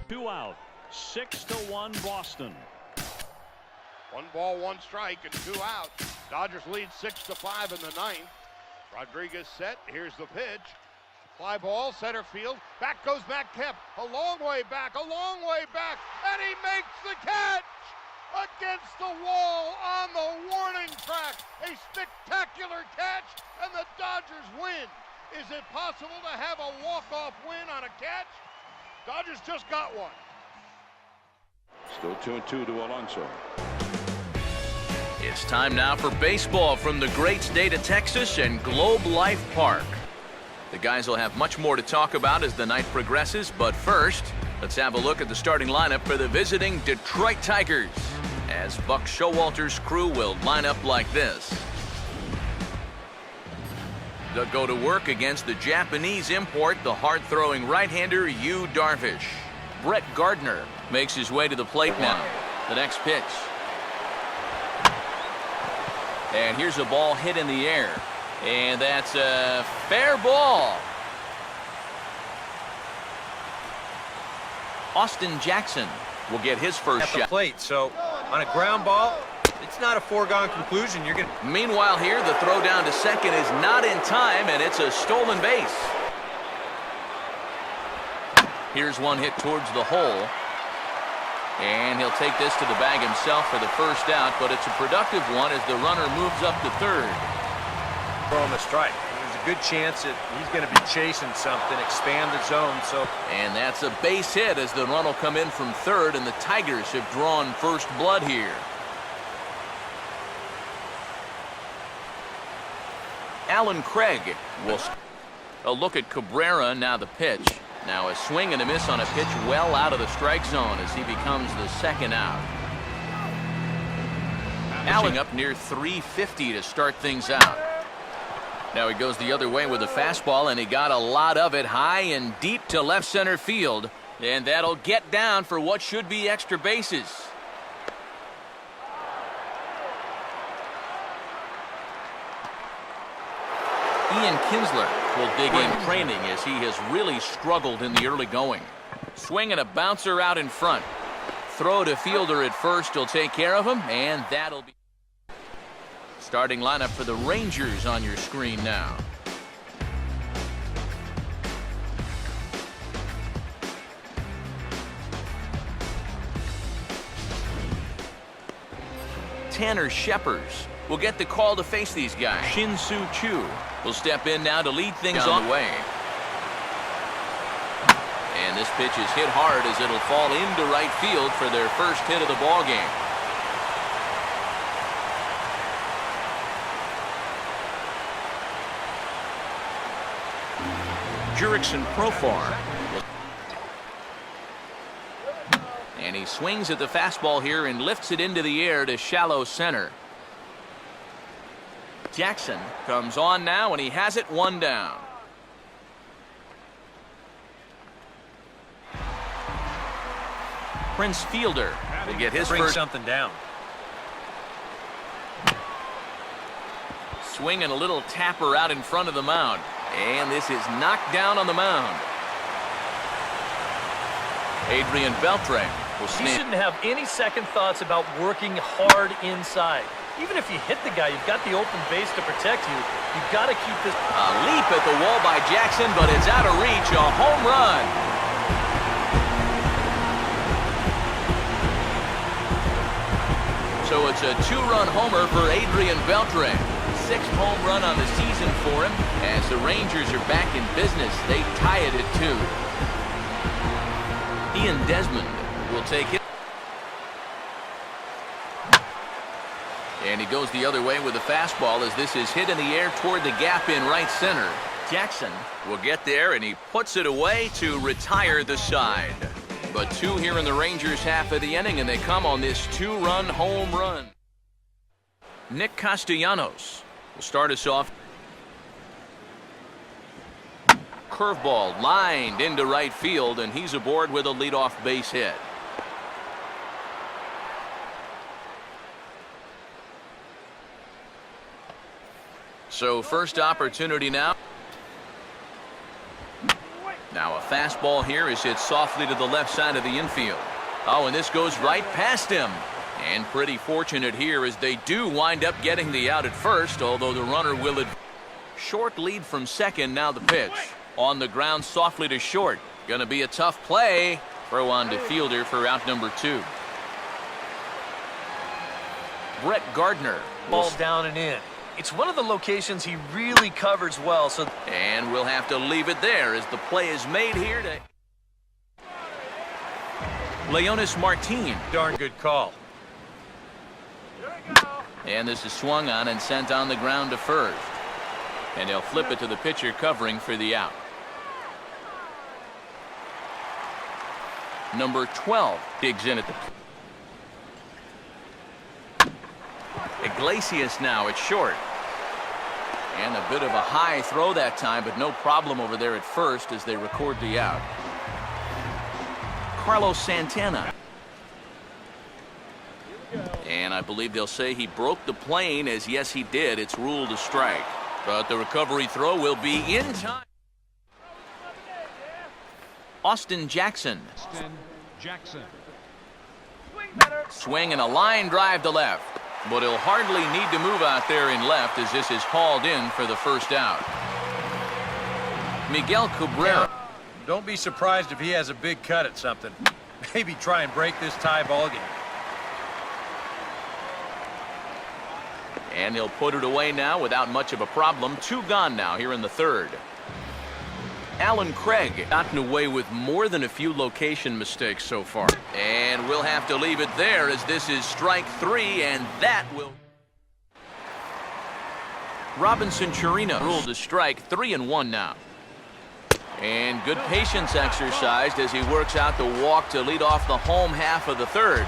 2 out. 6-1 Boston. 1 ball, 1 strike, and 2 out. Dodgers lead 6-5 in the 9th. Rodriguez set. Here's the pitch. Fly ball, center field. Back goes Matt Kemp. A long way back, and he makes the catch! Against the wall on the warning track. A spectacular catch, and the Dodgers win. Is it possible to have a walk-off win on a catch? Dodgers just got one. Still 2-2 to Alonso. It's time now for baseball from the great state of Texas and Globe Life Park. The guys will have much more to talk about as the night progresses, but first, let's have a look at the starting lineup for the visiting Detroit Tigers, as Buck Showalter's crew will line up like this. They'll go to work against the Japanese import, the hard-throwing right-hander Yu Darvish. Brett Gardner makes his way to the plate now. The next pitch. And here's a ball hit in the air. And that's a fair ball. Austin Jackson will get his first shot. At the plate, so on a ground ball, it's not a foregone conclusion. Meanwhile here, the throw down to second is not in time, and it's a stolen base. Here's one hit towards the hole. And he'll take this to the bag himself for the first out, but it's a productive one as the runner moves up to third. On the strike. There's a good chance that he's going to be chasing something, expand the zone. And that's a base hit as the run will come in from third, and the Tigers have drawn first blood here. Alan Craig will a look at Cabrera, now the pitch. Now a swing and a miss on a pitch well out of the strike zone as he becomes the second out. Allen up near 350 to start things out. Now he goes the other way with a fastball, and he got a lot of it high and deep to left center field. And that'll get down for what should be extra bases. Ian Kinsler will dig in training as he has really struggled in the early going. Swing and a bouncer out in front. Throw to fielder at first will take care of him, and that'll be starting lineup for the Rangers on your screen now. Tanner Scheppers will get the call to face these guys. Soo-Choo will step in now to lead things on the way. And this pitch is hit hard as it'll fall into right field for their first hit of the ball game. Jurickson Profar. And he swings at the fastball here and lifts it into the air to shallow center. Jackson comes on now, and he has it one down. Prince Fielder will get his first. Something down. Swing and a little tapper out in front of the mound. And this is knocked down on the mound. Adrian Beltre will stand. You shouldn't have any second thoughts about working hard inside. Even if you hit the guy, you've got the open base to protect you. You've got to keep this. A leap at the wall by Jackson, but it's out of reach. A home run. So it's a 2-run homer for Adrian Beltre. 6th home run on the season for him. As the Rangers are back in business, they tie it at 2. Ian Desmond will take it. And he goes the other way with a fastball as this is hit in the air toward the gap in right center. Jackson will get there, and he puts it away to retire the side. But 2 here in the Rangers half of the inning, and they come on this 2-run home run. Nick Castellanos will start us off. Curveball lined into right field, and he's aboard with a leadoff base hit. So first opportunity now. Now a fastball here is hit softly to the left side of the infield. Oh, and this goes right past him. And pretty fortunate here as they do wind up getting the out at first, although the runner will advance. Short lead from second, now the pitch. On the ground softly to short. Gonna be a tough play. Throw on to fielder for out number 2. Brett Gardner. Ball down and in. It's one of the locations he really covers well. And we'll have to leave it there as the play is made here to Leonis Martin. Darn good call. And this is swung on and sent on the ground to first. And they'll flip it to the pitcher covering for the out. Number 12 digs in at the Iglesias now at short. And a bit of a high throw that time, but no problem over there at first as they record the out. Carlos Santana. And I believe they'll say he broke the plane, as yes he did. It's ruled a strike. But the recovery throw will be in time. Austin Jackson. Swing and a line drive to left. But he'll hardly need to move out there in left as this is hauled in for the first out. Miguel Cabrera. Don't be surprised if he has a big cut at something. Maybe try and break this tie ball game. And he'll put it away now without much of a problem. 2 gone now here in the third. Alan Craig gotten away with more than a few location mistakes so far. And we'll have to leave it there as this is strike 3, and that will. Robinson Chirino ruled to strike 3-1 now. And good patience exercised as he works out the walk to lead off the home half of the third.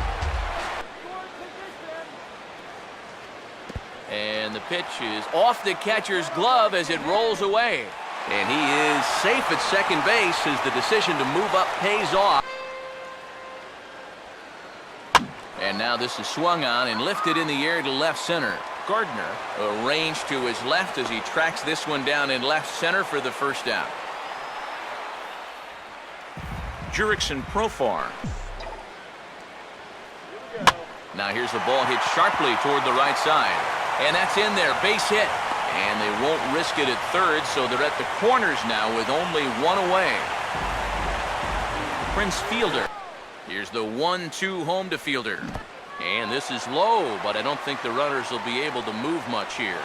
And the pitch is off the catcher's glove as it rolls away. And he is safe at second base as the decision to move up pays off. And now this is swung on and lifted in the air to left center. Gardner arranged to his left as he tracks this one down in left center for the first out. Jurickson Profar. Now here's the ball hit sharply toward the right side. And that's in there, base hit. And they won't risk it at third, so they're at the corners now with only 1 away. Prince Fielder. Here's the 1-2 home to Fielder. And this is low, but I don't think the runners will be able to move much here.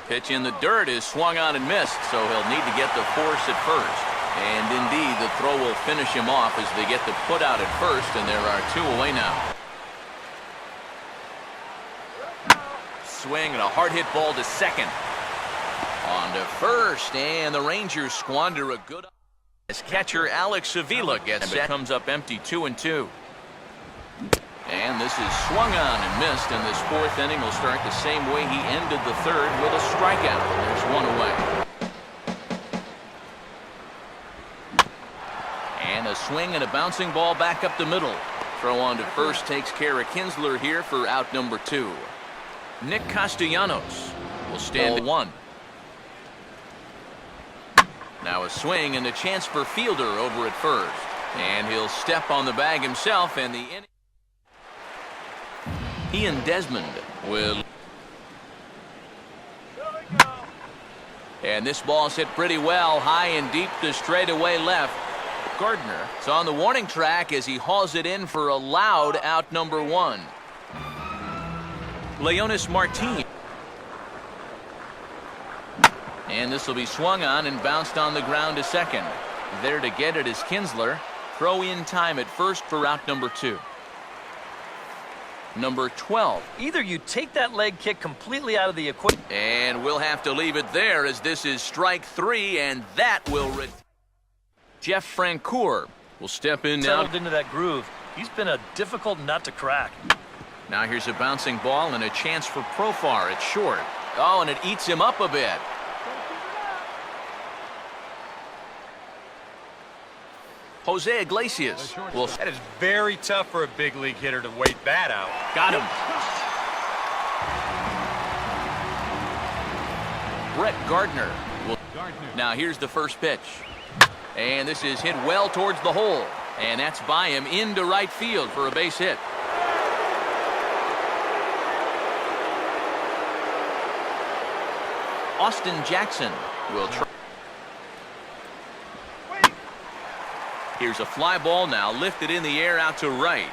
Pitch in the dirt is swung on and missed, so he'll need to get the force at first. And indeed, the throw will finish him off as they get the put out at first, and there are 2 away now. Swing and a hard hit ball to second. On to first, and the Rangers squander a good as catcher Alex Avila gets set. Comes up empty 2-2. And this is swung on and missed, and this 4th inning will start the same way he ended the 3rd with a strikeout. There's 1 away. And a swing and a bouncing ball back up the middle. Throw on to first takes care of Kinsler here for out number 2. Nick Castellanos will stand at 1. Now a swing and a chance for Fielder over at first. And he'll step on the bag himself, and the inning. Ian Desmond will. And this ball's hit pretty well, high and deep to straightaway left. Gardner is on the warning track as he hauls it in for a loud out number 1. Leonis Martin. And this will be swung on and bounced on the ground to second. There to get it is Kinsler. Throw in time at first for out number 2. Number 12. Either you take that leg kick completely out of the equation. And we'll have to leave it there as this is strike 3, and that will. Jeff Francoeur will step in now. Settled into that groove. He's been a difficult nut to crack. Now here's a bouncing ball and a chance for Profar at short. Oh, and it eats him up a bit. Jose Iglesias. That is very tough for a big league hitter to wait that out. Got him. Brett Gardner. Now here's the first pitch. And this is hit well towards the hole. And that's by him into right field for a base hit. Austin Jackson will try. Here's a fly ball now lifted in the air out to right.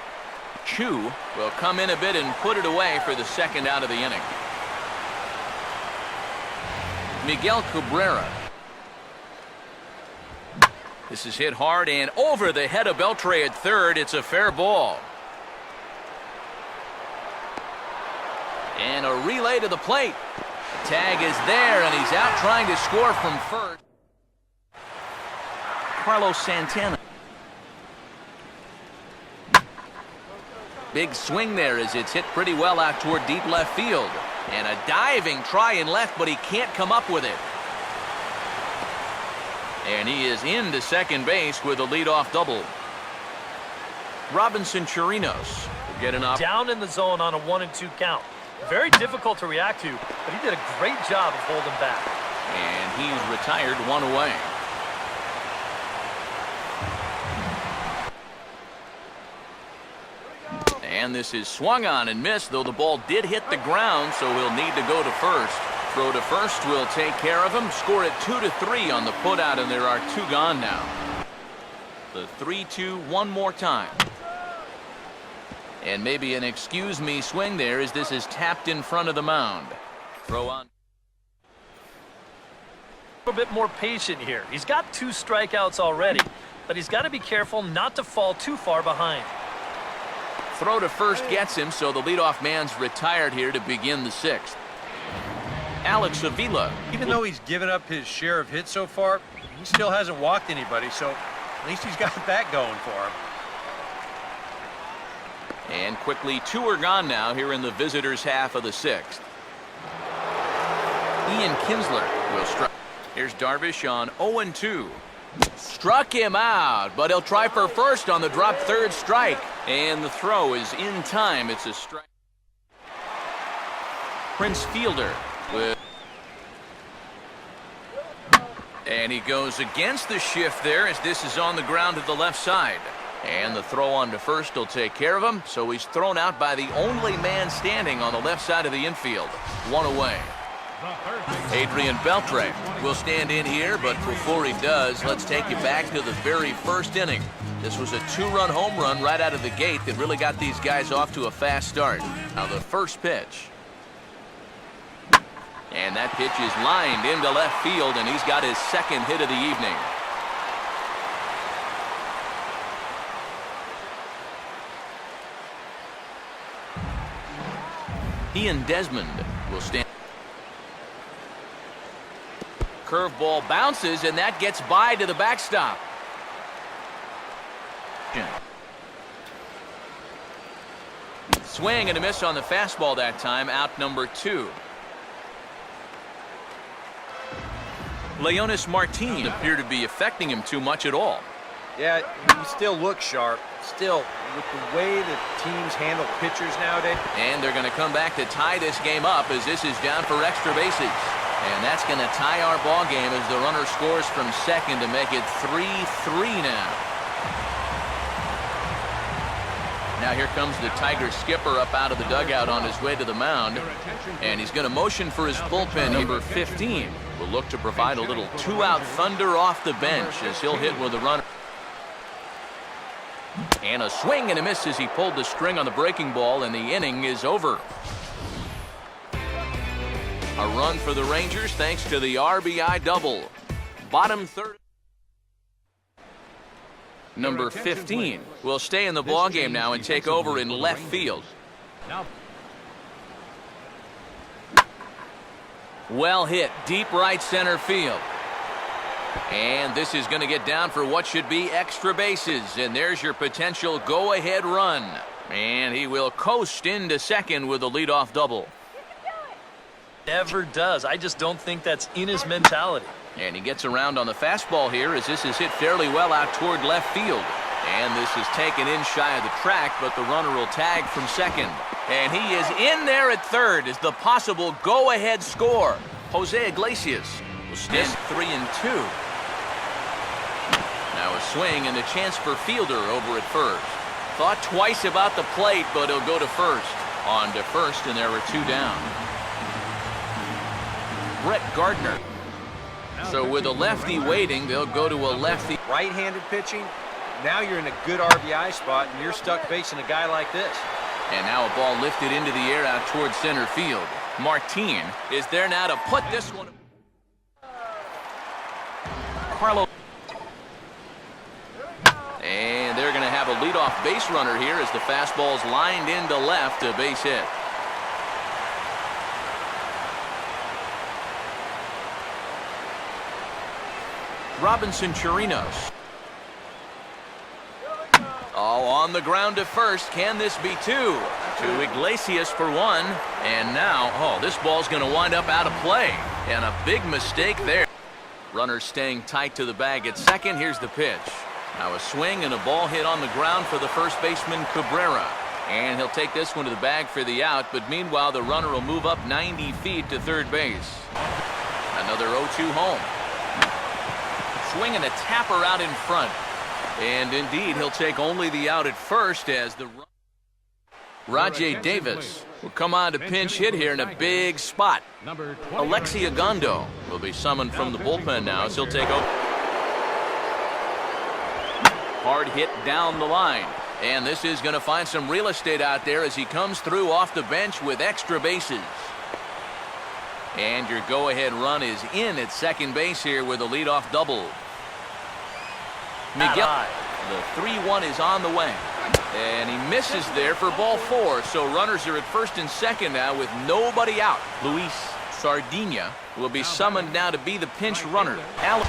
Choo will come in a bit and put it away for the second out of the inning. Miguel Cabrera. This is hit hard and over the head of Beltre at third. It's a fair ball. And a relay to the plate. The tag is there, and he's out trying to score from first. Carlos Santana. Big swing there as it's hit pretty well out toward deep left field. And a diving try in left, but he can't come up with it. And he is into second base with a leadoff double. Robinson Chirinos will get an opportunity. Down in the zone on a 1-2 count. Very difficult to react to, but he did a great job of holding back. And he's retired, one away. And this is swung on and missed, though the ball did hit the ground, so he'll need to go to first. Throw to first will take care of him. Score it 2-3 on the putout, and there are two gone now. The 3-2 one more time. And maybe an excuse me swing there as this is tapped in front of the mound. Throw on. A bit more patient here. He's got 2 strikeouts already, but he's got to be careful not to fall too far behind. Throw to first gets him, so the leadoff man's retired here to begin the 6th. Alex Avila. Even though he's given up his share of hits so far, he still hasn't walked anybody, so at least he's got that going for him. And quickly 2 are gone now here in the visitors' half of the 6th. Ian Kinsler will strike. Here's Darvish on 0-2. Struck him out, but he'll try for first on the drop third strike. And the throw is in time. It's a strike. Prince Fielder with. And he goes against the shift there as this is on the ground to the left side. And the throw on to first will take care of him. So he's thrown out by the only man standing on the left side of the infield. One away. Adrian Beltre will stand in here, but before he does, let's take you back to the very first inning. This was a 2-run home run right out of the gate that really got these guys off to a fast start. Now the first pitch. And that pitch is lined into left field, and he's got his second hit of the evening. Ian Desmond will stand. Curveball bounces, and that gets by to the backstop. Swing and a miss on the fastball that time, out number 2. Leonis Martin appear to be affecting him too much at all. Yeah, he still looks sharp. Still, with the way that teams handle pitchers nowadays. And they're going to come back to tie this game up as this is down for extra bases. And that's going to tie our ball game as the runner scores from second to make it 3-3 now. Now here comes the Tiger skipper up out of the dugout on his way to the mound. And he's going to motion for his bullpen. Number 15 will look to provide a little 2-out thunder off the bench as he'll hit with a runner. And a swing and a miss as he pulled the string on the breaking ball, and the inning is over. A run for the Rangers thanks to the RBI double. Bottom third. Number 15 will stay in the ballgame now and take over in left field. Well hit, deep right center field. And this is going to get down for what should be extra bases. And there's your potential go-ahead run. And he will coast into second with a leadoff double. Never does. I just don't think that's in his mentality. And he gets around on the fastball here as this is hit fairly well out toward left field. And this is taken in shy of the track, but the runner will tag from second. And he is in there at third as the possible go-ahead score. Jose Iglesias will stand 3-2. Now a swing and a chance for Fielder over at first. Thought twice about the plate, but he'll go to first. On to first, and there are 2 down. Brett Gardner. So with a lefty waiting, they'll go to a lefty. Right-handed pitching, now you're in a good RBI spot, and you're stuck facing a guy like this. And now a ball lifted into the air out towards center field. Martin is there now to put this one. Carlo. And they're going to have a leadoff base runner here as the fastball's lined into left, a base hit. Robinson Chirinos. Oh, on the ground to first. Can this be 2? To Iglesias for 1. And now, oh, this ball's going to wind up out of play. And a big mistake there. Runner staying tight to the bag at second. Here's the pitch. Now a swing and a ball hit on the ground for the first baseman Cabrera. And he'll take this one to the bag for the out. But meanwhile, the runner will move up 90 feet to third base. Another 0-2 home. Swing and a tapper out in front. And indeed, he'll take only the out at first as the Rajay Davis will come on to pinch hit here in a big spot. Alexi Agondo will be summoned from the bullpen now as he'll take over. Hard hit down the line. And this is going to find some real estate out there as he comes through off the bench with extra bases. And your go-ahead run is in at second base here with a leadoff double. Miguel, the 3-1 is on the way. And he misses there for ball 4. So runners are at first and second now with nobody out. Luis Sardinia will be summoned now to be the pinch runner. Now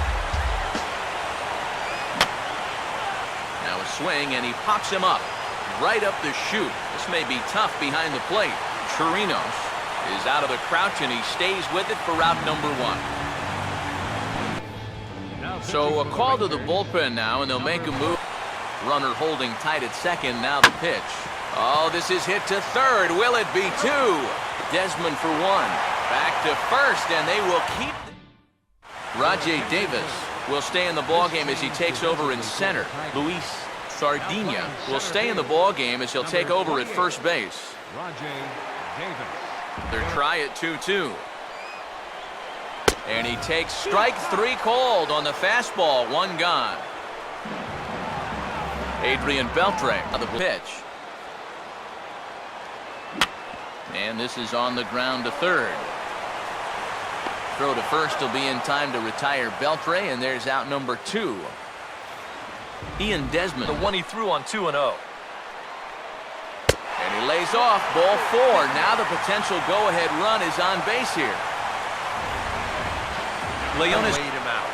a swing, and he pops him up right up the chute. This may be tough behind the plate. Chirinos is out of the crouch, and he stays with it for route number 1. So a call to the bullpen now, and they'll make a move. Runner holding tight at second. Now the pitch. Oh, this is hit to third. Will it be 2? Desmond for 1. Back to first, and they will keep. Rajay Davis will stay in the ballgame as he takes over in center. Luis Sardinia will stay in the ballgame as he'll take over at first base. Their try at 2-2. And he takes strike 3 called on the fastball. 1 gone. Adrian Beltre on the pitch. And this is on the ground to third. Throw to first will be in time to retire Beltre, and there's out number 2. Ian Desmond. The one he threw on 2-0. And he lays off ball 4. Now the potential go-ahead run is on base here. Leonis laid him out.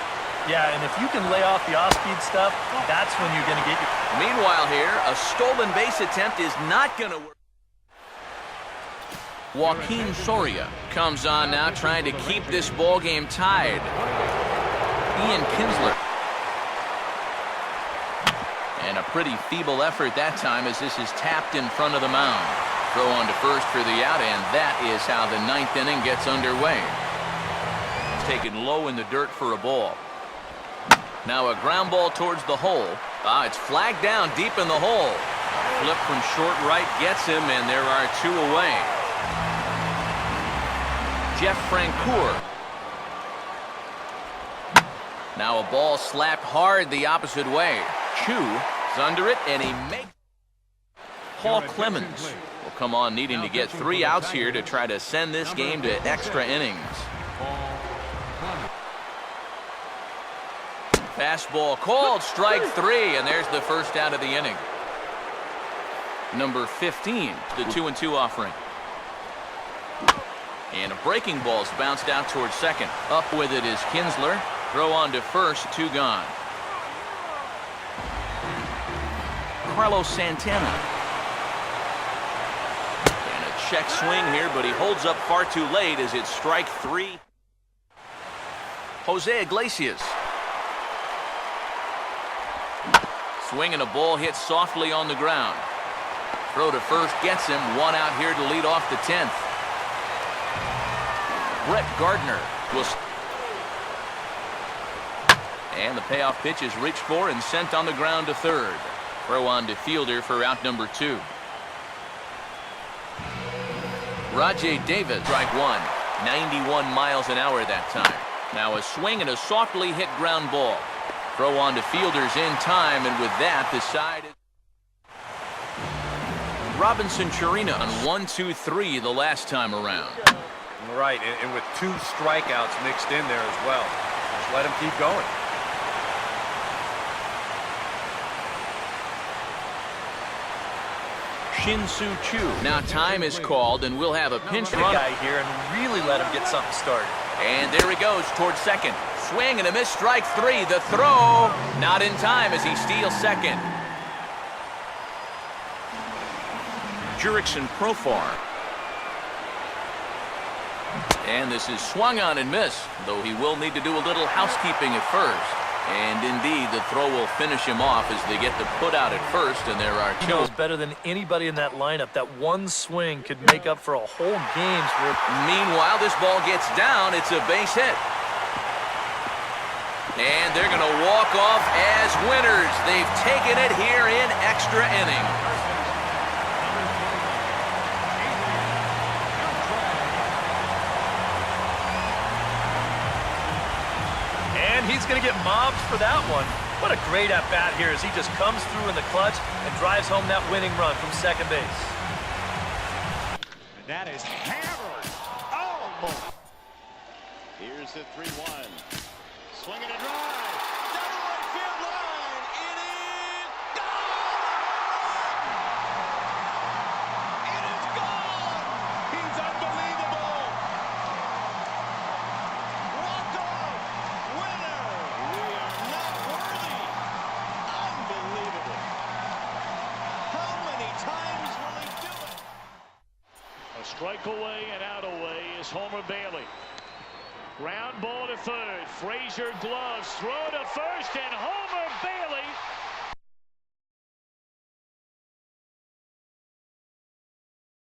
Yeah, and if you can lay off the off-speed stuff, that's when you're going to get your... Meanwhile here, a stolen base attempt is not going to work. Joaquin Soria comes on now trying to keep this ball game tied. Ian Kinsler. And a pretty feeble effort that time as this is tapped in front of the mound. Throw on to first for the out, and that is how the 9th inning gets underway. Taken low in the dirt for a ball. Now a ground ball towards the hole. It's flagged down deep in the hole. Flip from short right gets him, and there are 2 away. Jeff Francoeur. Now a ball slapped hard the opposite way. Chu is under it, and he makes. Paul Clemens will come on needing to get 3 outs here to try to send this game to extra innings. Fastball called, strike 3, and there's the first out of the inning. Number 15, the 2-2 offering. And a breaking ball's bounced out towards second. Up with it is Kinsler. Throw on to first, 2 gone. Carlos Santana. And a check swing here, but he holds up far too late as it's strike 3. Jose Iglesias. Swing and a ball hit softly on the ground. Throw to first gets him. 1 out here to lead off the 10th. Brett Gardner And the payoff pitch is reached for and sent on the ground to third. Throw on to fielder for out number 2. Rajay Davis, strike 1. 91 miles an hour that time. Now a swing and a softly hit ground ball. Throw on to fielders in time, and with that, the side is Robinson Chirina on 1-2-3 the last time around. Right, and with 2 strikeouts mixed in there as well. Just let him keep going. Soo-Choo. Now time is called, and we'll have a pinch Run runner guy here and really let him get something started. And there he goes towards second. Swing and a miss, strike 3. The throw not in time as he steals second. Jurickson Profar. And this is swung on and missed, though he will need to do a little housekeeping at first. And indeed, the throw will finish him off as they get the put out at first, and there are 2. He knows better than anybody in that lineup that one swing could make up for a whole game's worth. Meanwhile, this ball gets down. It's a base hit. And they're going to walk off as winners. They've taken it here in extra innings. He's going to get mobbed for that one. What a great at-bat here as he just comes through in the clutch and drives home that winning run from second base. And that is hammered. Oh! Here's the 3-1. Swinging a drive. Down the right field line. It is gone! It is gone! He's unbelievable! Walk-off! Winner! We are not worthy! Unbelievable! How many times will he do it? A strike away and out away is Homer Bailey. Ground ball to third. Frazier gloves. Throw to first, and Homer Bailey